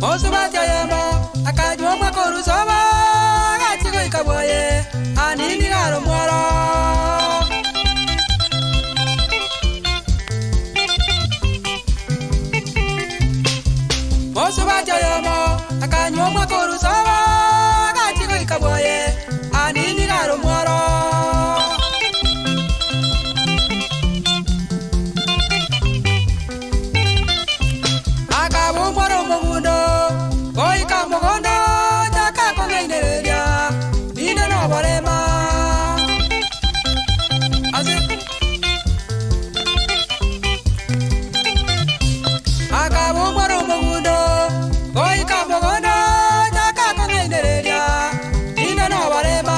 Mosubatia yemo akajwa makoru soba gachiko ikaboye anini garo mwara Mosubatia yemo akajwa makoru soba gachiko ikaboye anini garo mwara Akabo mwaro mugundo Koi kamogondo Jaka kongeinereria Nina no barema Aze Akabo mwaro mugundo Koi kamogondo Jaka kongeinereria Nina no barema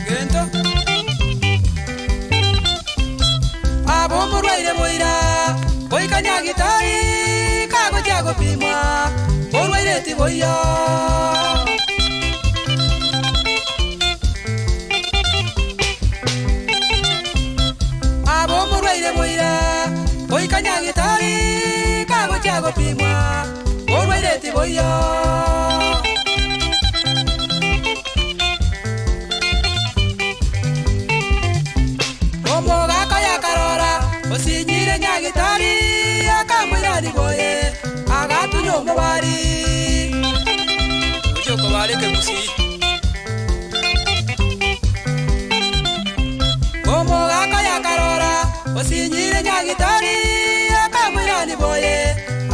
Gento Abo murwaire moira Koi kanya gitari Kago jago pimwa Murwaire tiboya Abo murwaire moira Koi kanya gitari Kago jago pimwa Murwaire tiboya Omoga kaya karora Osinyire nyagitari Akamwira diboye Agatunyo mubari Ujo kubareke musi Omoga kaya karora Osinyire nyagitari Akamwira diboye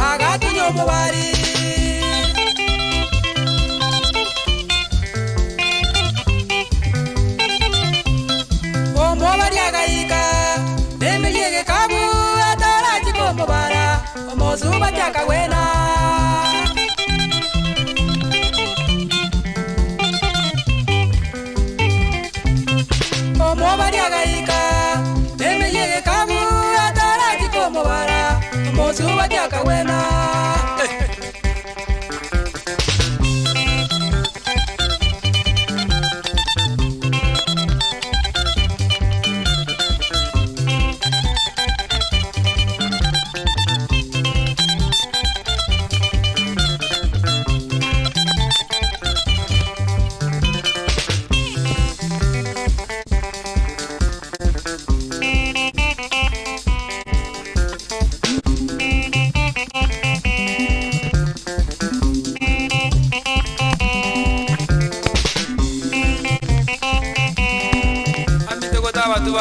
Agatunyo mubari Omobari agaika Nemeyege kabu Atara chiko mubara Omozuba chaka wena Omobari agaika Nemeyege kabu Atara chiko mubara Omozuba chaka wena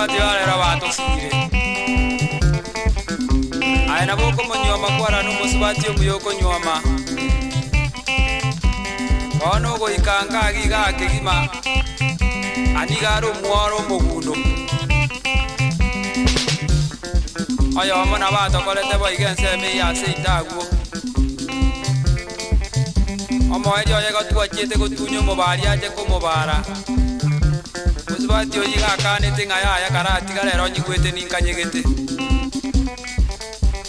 Tiwarera batosire Aina boko monyoma kwara numusubati okuyoko nyoma Ono go ikanga agiga kegima Anigaro mwaro mugundo Oyo amona bato kolete boigense me ya seitaguo Omo ejo yego tuachete gotunyo mobari aje komobara Musubati oyiga kanete ngaya karati galero nyigwete ninkanyegete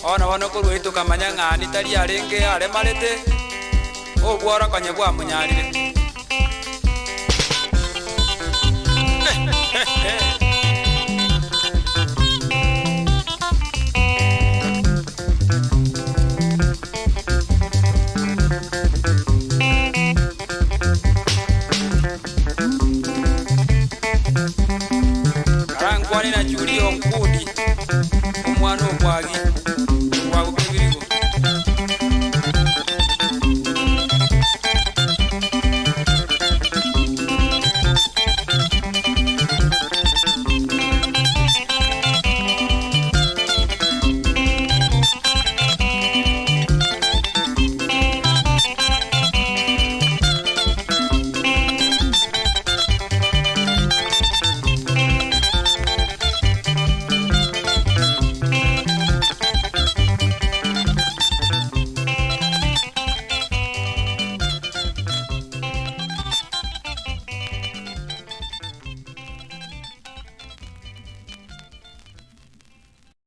Ona wano kurweto kamanya ngani tari arenge are malete Ogwara kanyegwa munyarire